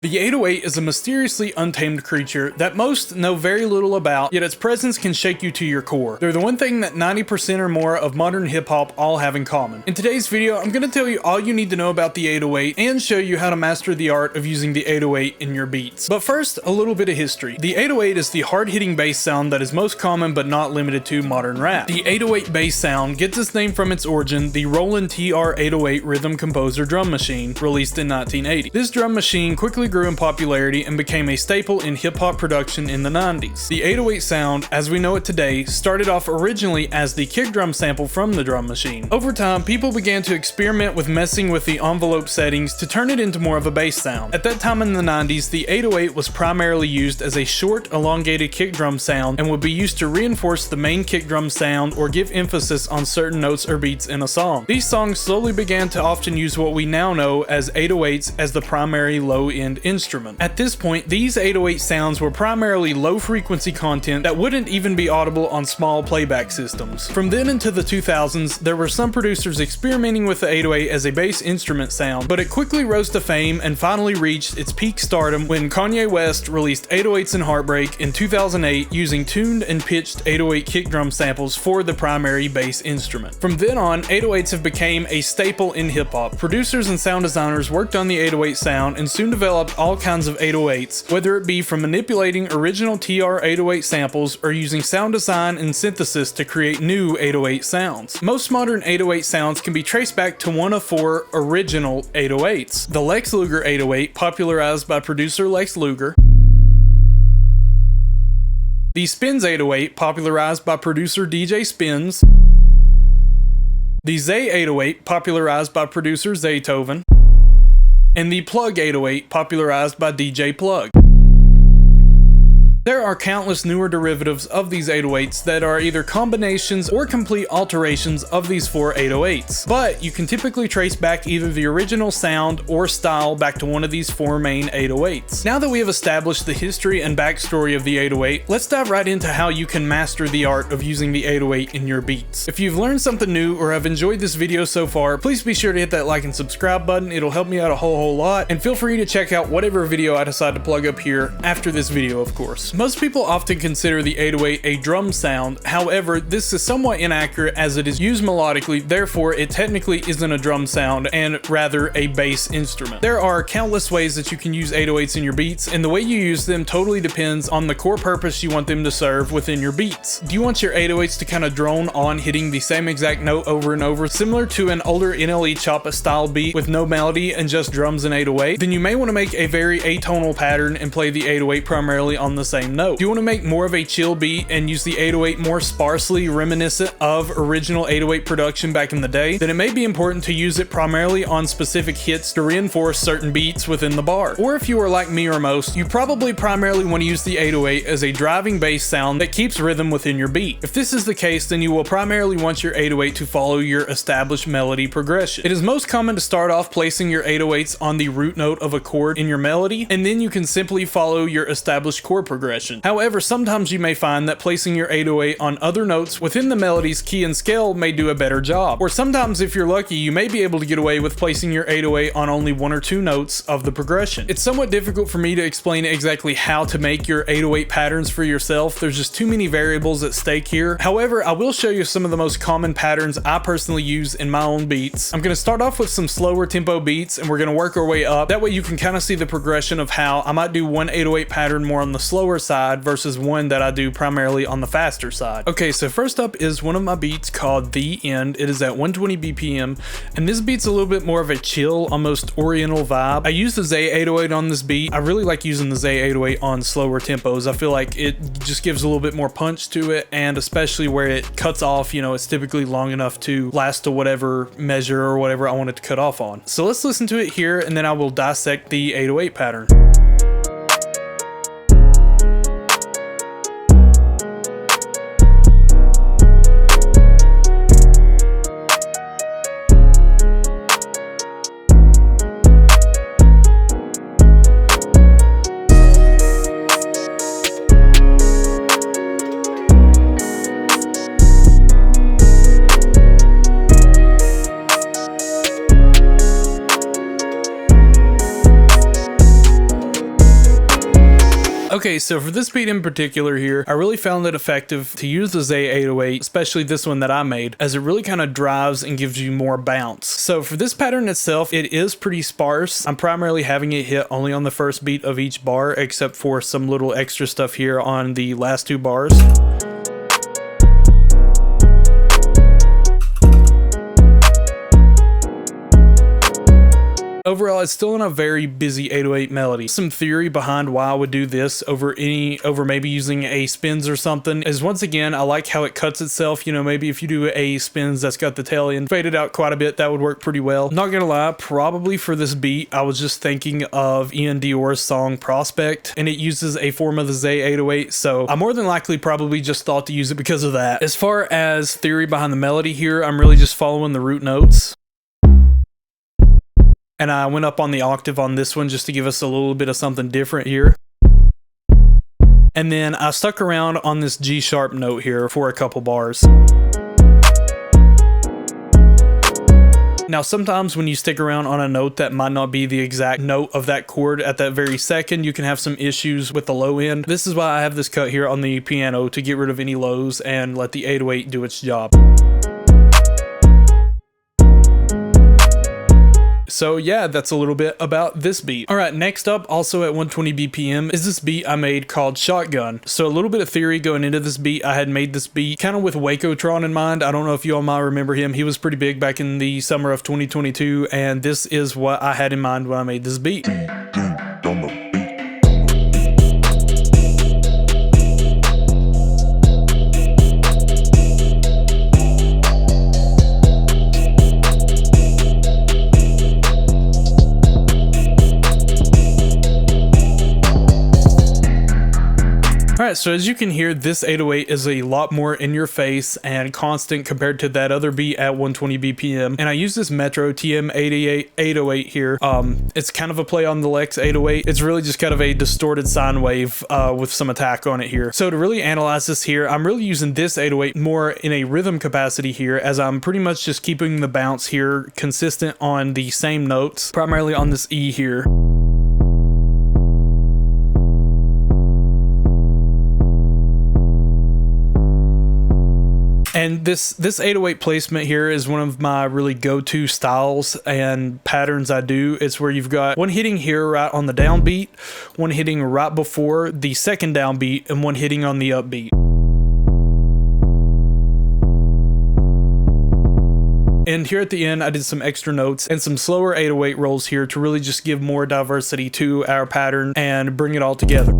The 808 is a mysteriously untamed creature that most know very little about, yet its presence can shake you to your core. They're the one thing that 90% or more of modern hip-hop all have in common. In today's video, I'm going to tell you all you need to know about the 808 and show you how to master the art of using the 808 in your beats. But first, a little bit of history. The 808 is the hard-hitting bass sound that is most common but not limited to modern rap. The 808 bass sound gets its name from its origin, the Roland TR-808 Rhythm Composer drum machine, released in 1980. This drum machine quickly grew in popularity and became a staple in hip-hop production in the 90s. The 808 sound, as we know it today, started off originally as the kick drum sample from the drum machine. Over time, people began to experiment with messing with the envelope settings to turn it into more of a bass sound. At that time in the 90s, the 808 was primarily used as a short, elongated kick drum sound and would be used to reinforce the main kick drum sound or give emphasis on certain notes or beats in a song. These songs slowly began to often use what we now know as 808s as the primary low-end instrument. At this point, these 808 sounds were primarily low-frequency content that wouldn't even be audible on small playback systems. From then into the 2000s, there were some producers experimenting with the 808 as a bass instrument sound, but it quickly rose to fame and finally reached its peak stardom when Kanye West released 808s and Heartbreak in 2008 using tuned and pitched 808 kick drum samples for the primary bass instrument. From then on, 808s have become a staple in hip-hop. Producers and sound designers worked on the 808 sound and soon developed all kinds of 808s, whether it be from manipulating original TR-808 samples or using sound design and synthesis to create new 808 sounds. Most modern 808 sounds can be traced back to one of four original 808s. The Lex Luger 808, popularized by producer Lex Luger. The Spins 808, popularized by producer DJ Spins. The Zay 808, popularized by producer Zaytoven. And the Plug 808, popularized by DJ Plug. There are countless newer derivatives of these 808s that are either combinations or complete alterations of these four 808s, but you can typically trace back either the original sound or style back to one of these four main 808s. Now that we have established the history and backstory of the 808, let's dive right into how you can master the art of using the 808 in your beats. If you've learned something new or have enjoyed this video so far, please be sure to hit that like and subscribe button. It'll help me out a whole lot, and feel free to check out whatever video I decide to plug up here after this video, of course. Most people often consider the 808 a drum sound, however, this is somewhat inaccurate as it is used melodically, therefore it technically isn't a drum sound and rather a bass instrument. There are countless ways that you can use 808s in your beats, and the way you use them totally depends on the core purpose you want them to serve within your beats. Do you want your 808s to kind of drone on hitting the same exact note over and over, similar to an older NLE Choppa style beat with no melody and just drums and 808? Then you may want to make a very atonal pattern and play the 808 primarily on the same note. Do you want to make more of a chill beat and use the 808 more sparsely reminiscent of original 808 production back in the day, then it may be important to use it primarily on specific hits to reinforce certain beats within the bar. Or if you are like me or most, you probably primarily want to use the 808 as a driving bass sound that keeps rhythm within your beat. If this is the case, then you will primarily want your 808 to follow your established melody progression. It is most common to start off placing your 808s on the root note of a chord in your melody, and then you can simply follow your established chord progression. However, sometimes you may find that placing your 808 on other notes within the melody's key and scale may do a better job. Or sometimes, if you're lucky, you may be able to get away with placing your 808 on only one or two notes of the progression. It's somewhat difficult for me to explain exactly how to make your 808 patterns for yourself. There's just too many variables at stake here. However, I will show you some of the most common patterns I personally use in my own beats. I'm going to start off with some slower tempo beats, and we're going to work our way up. That way you can kind of see the progression of how I might do one 808 pattern more on the slower side versus one that I do primarily on the faster side. Okay, so first up is one of my beats called The End. It is at 120 BPM, and this beat's a little bit more of a chill, almost oriental vibe. I use the Zay 808 on this beat. I really like using the Zay 808 on slower tempos. I feel like it just gives a little bit more punch to it, and especially where it cuts off, you know, it's typically long enough to last to whatever measure or whatever I want it to cut off on. So let's listen to it here, and then I will dissect the 808 pattern. Okay, so for this beat in particular here, I really found it effective to use the Z808, especially this one that I made, as it really kind of drives and gives you more bounce. So for this pattern itself, it is pretty sparse. I'm primarily having it hit only on the first beat of each bar, except for some little extra stuff here on the last 2 bars. Overall, it's still in a very busy 808 melody. Some theory behind why I would do this over maybe using a spins or something is, once again, I like how it cuts itself. You know, maybe if you do a spins that's got the tail end faded out quite a bit, that would work pretty well. Not gonna lie, probably for this beat, I was just thinking of Ian Dior's song Prospect, and it uses a form of the Z808, so I more than likely probably just thought to use it because of that. As far as theory behind the melody here, I'm really just following the root notes. And I went up on the octave on this one just to give us a little bit of something different here. And then I stuck around on this G sharp note here for a couple bars. Now, sometimes when you stick around on a note that might not be the exact note of that chord at that very second, you can have some issues with the low end. This is why I have this cut here on the piano, to get rid of any lows and let the 808 do its job. So yeah, that's a little bit about this beat. All right, next up, also at 120 BPM, is this beat I made called Shotgun. So a little bit of theory going into this beat. I had made this beat kind of with Wakotron in mind. I don't know if you all might remember him. He was pretty big back in the summer of 2022, and this is what I had in mind when I made this beat. Alright, so as you can hear, this 808 is a lot more in your face and constant compared to that other beat at 120 BPM. And I use this Metro TM808 here. It's kind of a play on the Lex 808. It's really just kind of a distorted sine wave with some attack on it here. So to really analyze this here, I'm really using this 808 more in a rhythm capacity here, as I'm pretty much just keeping the bounce here consistent on the same notes, primarily on this E here. And this 808 placement here is one of my really go-to styles and patterns I do. It's where you've got one hitting here right on the downbeat, one hitting right before the second downbeat, and one hitting on the upbeat. And here at the end, I did some extra notes and some slower 808 rolls here to really just give more diversity to our pattern and bring it all together.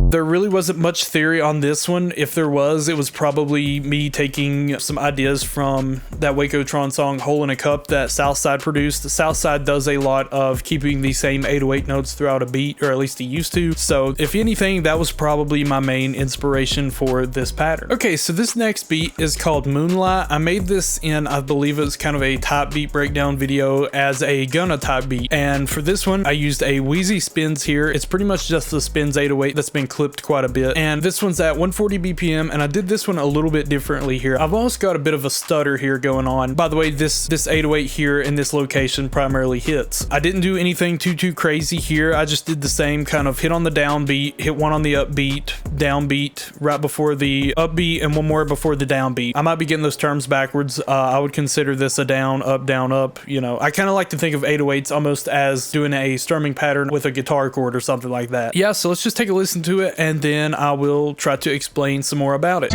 There really wasn't much theory on this one. If there was, it was probably me taking some ideas from that Wakotron song Hole in a Cup that Southside produced. Southside does a lot of keeping the same 808 notes throughout a beat, or at least he used to. So if anything, that was probably my main inspiration for this pattern. Okay, so this next beat is called Moonlight. I made this in, I believe it was kind of a type beat breakdown video as a Gunna type beat. And for this one, I used a Wheezy Spins here. It's pretty much just the Spins 808 that's been clipped quite a bit, and this one's at 140 BPM, and I did this one a little bit differently here. I've almost got a bit of a stutter here going on. By the way, this 808 here in this location primarily hits. I didn't do anything too crazy here. I just did the same kind of hit on the downbeat, hit one on the upbeat, downbeat right before the upbeat, and one more before the downbeat. I might be getting those terms backwards. I would consider this a down, up. You know, I kind of like to think of 808s almost as doing a strumming pattern with a guitar chord or something like that. Yeah, so let's just take a listen to it, and then I will try to explain some more about it.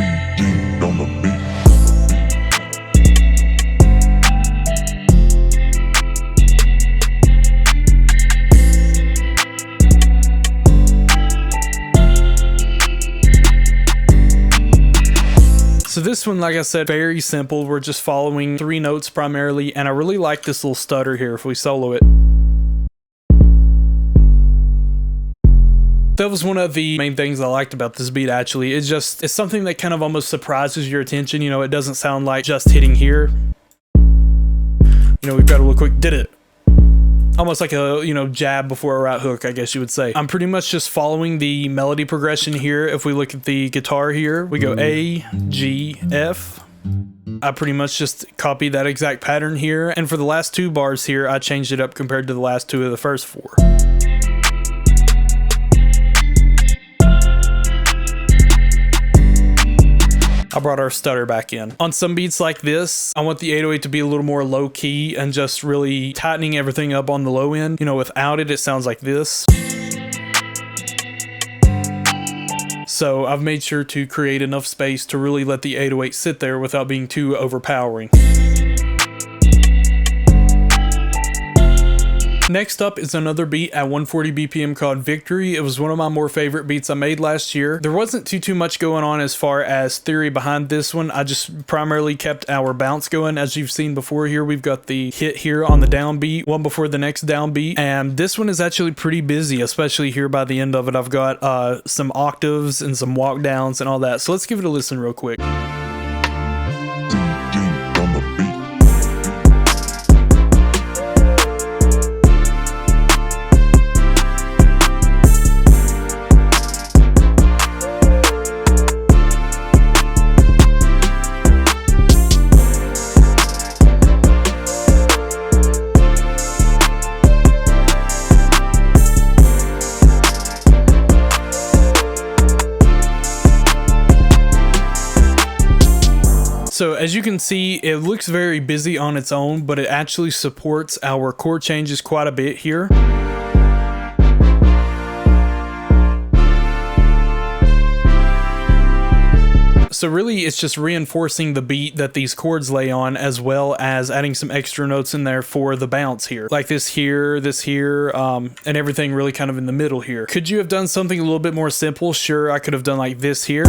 So this one, like I said, very simple. We're just following 3 notes primarily, and I really like this little stutter here if we solo it. That was one of the main things I liked about this beat, actually. It's something that kind of almost surprises your attention. You know, it doesn't sound like just hitting here. You know, we've got a little quick did it. Almost like a, you know, jab before a right hook, I guess you would say. I'm pretty much just following the melody progression here. If we look at the guitar here, we go A, G, F. I pretty much just copy that exact pattern here. And for the last 2 bars here, I changed it up compared to the last 2 of the first 4. I brought our stutter back in. On some beats like this, I want the 808 to be a little more low key and just really tightening everything up on the low end. You know, without it, it sounds like this. So I've made sure to create enough space to really let the 808 sit there without being too overpowering. Next up is another beat at 140 BPM called Victory. It was one of my more favorite beats I made last year. There wasn't too much going on as far as theory behind this one. I just primarily kept our bounce going. As you've seen before here, we've got the hit here on the downbeat, one before the next downbeat. And this one is actually pretty busy, especially here by the end of it. I've got some octaves and some walk downs and all that. So let's give it a listen real quick. So as you can see, it looks very busy on its own, but it actually supports our chord changes quite a bit here. So really, it's just reinforcing the beat that these chords lay on, as well as adding some extra notes in there for the bounce here. Like this here, and everything really kind of in the middle here. Could you have done something a little bit more simple? Sure, I could have done like this here.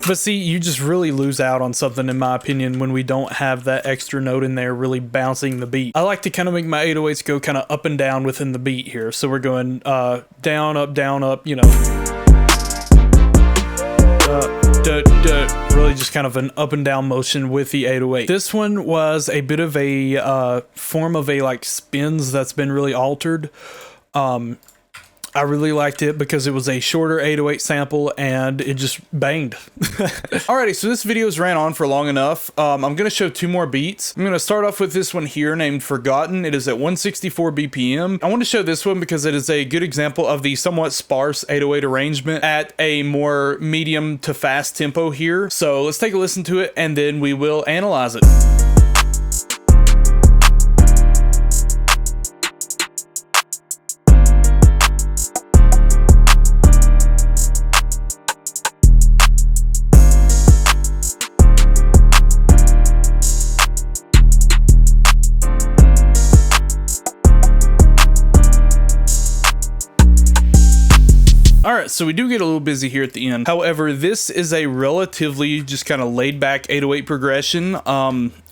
But see, you just really lose out on something, in my opinion, when we don't have that extra note in there really bouncing the beat. I like to kind of make my 808s go kind of up and down within the beat here. So we're going down, up, you know. Really just kind of an up and down motion with the 808. This one was a bit of a form of a like spins that's been really altered. I really liked it because it was a shorter 808 sample and it just banged. Alrighty, so this video's ran on for long enough. I'm going to show two more beats. I'm going to start off with this one here named Forgotten. It is at 164 BPM. I want to show this one because it is a good example of the somewhat sparse 808 arrangement at a more medium to fast tempo here. So let's take a listen to it and then we will analyze it. Alright, so we do get a little busy here at the end. However, this is a relatively just kind of laid back 808 progression.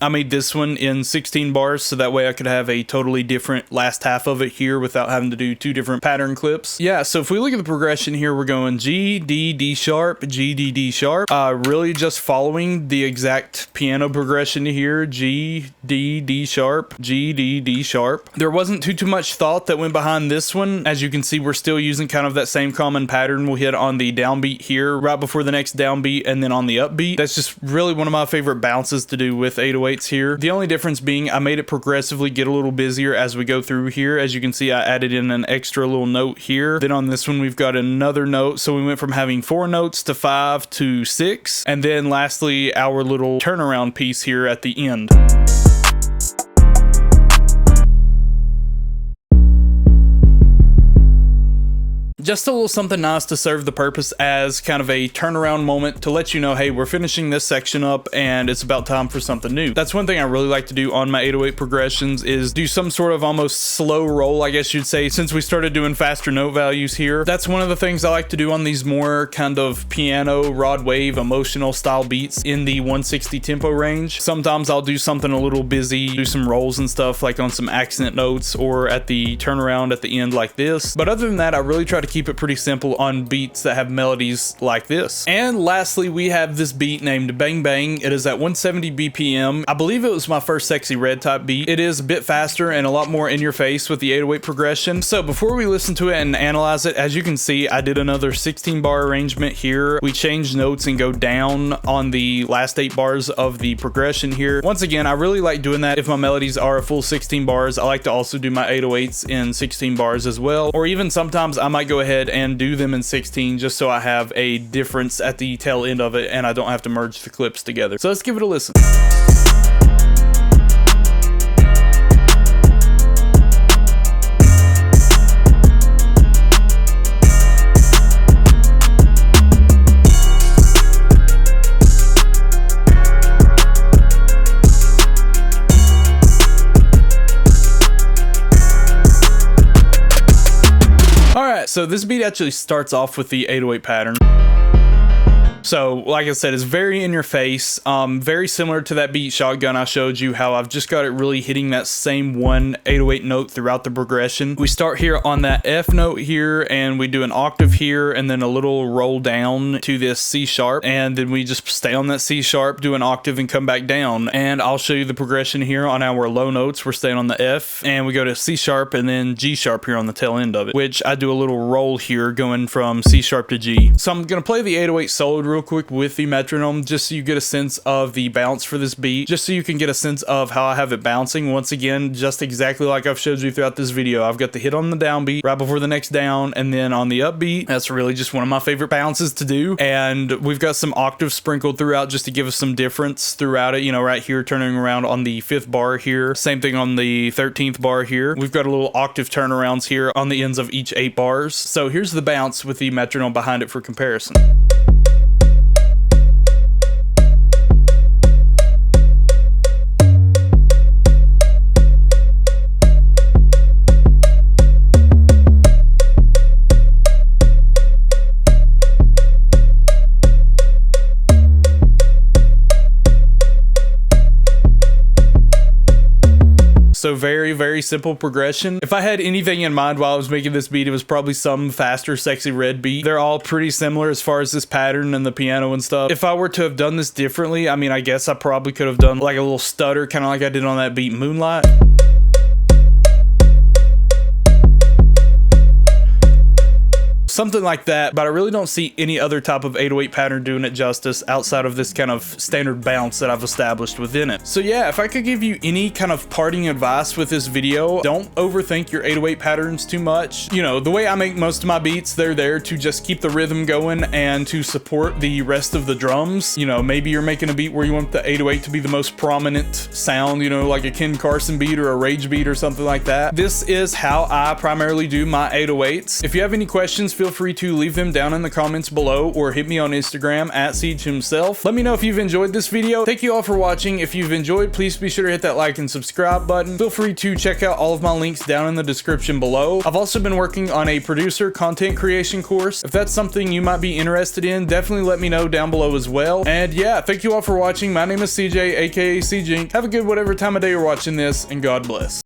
I made this one in 16 bars so that way I could have a totally different last half of it here without having to do two different pattern clips. Yeah, so if we look at the progression here, we're going G, D, D sharp, G, D, D sharp. Really just following the exact piano progression here. G, D, D sharp, G, D, D sharp. There wasn't too much thought that went behind this one. As you can see, we're still using kind of that same common pattern we'll hit on the downbeat here right before the next downbeat and then on the upbeat. That's just really one of my favorite bounces to do with 808s here. The only difference being I made it progressively get a little busier as we go through here. As you can see, I added in an extra little note here. Then on this one we've got another note, so we went from having 4 notes to 5 to 6, and then lastly our little turnaround piece here at the end. Just a little something nice to serve the purpose as kind of a turnaround moment to let you know, hey, we're finishing this section up and it's about time for something new. That's one thing I really like to do on my 808 progressions is do some sort of almost slow roll, I guess you'd say, since we started doing faster note values here. That's one of the things I like to do on these more kind of piano, rod wave, emotional style beats in the 160 tempo range. Sometimes I'll do something a little busy, do some rolls and stuff like on some accent notes or at the turnaround at the end like this. But other than that, I really try to keep keep it pretty simple on beats that have melodies like this. And lastly, we have this beat named Bang Bang. It is at 170 BPM. I believe it was my first Sexy Red type beat. It is a bit faster and a lot more in your face with the 808 progression. So before we listen to it and analyze it, as you can see, I did another 16 bar arrangement here. We change notes and go down on the last 8 bars of the progression here. Once again, I really like doing that if my melodies are a full 16 bars. I like to also do my 808s in 16 bars as well, or even sometimes I might go ahead and do them in 16 just so I have a difference at the tail end of it and I don't have to merge the clips together. So let's give it a listen. Alright, so this beat actually starts off with the 808 pattern. So, like I said, it's very in your face, very similar to that beat Shotgun I showed you, how I've just got it really hitting that same one 808 note throughout the progression. We start here on that F note here, and we do an octave here, and then a little roll down to this C sharp, and then we just stay on that C sharp, do an octave, and come back down. And I'll show you the progression here on our low notes. We're staying on the F, and we go to C sharp, and then G sharp here on the tail end of it, which I do a little roll here going from C sharp to G. So I'm going to play the 808 solo real quick with the metronome just so you get a sense of the bounce for this beat, just so you can get a sense of how I have it bouncing. Once again, just exactly like I've showed you throughout this video. I've got the hit on the downbeat right before the next down, and then on the upbeat, that's really just one of my favorite bounces to do. And we've got some octaves sprinkled throughout just to give us some difference throughout it. You know, right here turning around on the 5th bar here, same thing on the 13th bar here. We've got a little octave turnarounds here on the ends of each 8 bars. So here's the bounce with the metronome behind it for comparison. So very, very simple progression. If I had anything in mind while I was making this beat, it was probably some faster Sexy Red beat. They're all pretty similar as far as this pattern and the piano and stuff. If I were to have done this differently, I mean, I guess I probably could have done like a little stutter, kind of like I did on that beat Moonlight. Something like that, but I really don't see any other type of 808 pattern doing it justice outside of this kind of standard bounce that I've established within it. So yeah, if I could give you any kind of parting advice with this video, don't overthink your 808 patterns too much. You know, the way I make most of my beats, they're there to just keep the rhythm going and to support the rest of the drums. You know, maybe you're making a beat where you want the 808 to be the most prominent sound, you know, like a Ken Carson beat or a Rage beat or something like that. This is how I primarily do my 808s. If you have any questions, feel free to leave them down in the comments below or hit me on Instagram at Siege himself. Let me know if you've enjoyed this video. Thank you all for watching. If you've enjoyed, please be sure to hit that like and subscribe button. Feel free to check out all of my links down in the description below. I've also been working on a producer content creation course. If that's something you might be interested in, definitely let me know down below as well. And yeah, thank you all for watching. My name is CJ, aka CJ. Have a good whatever time of day you're watching this, and God bless.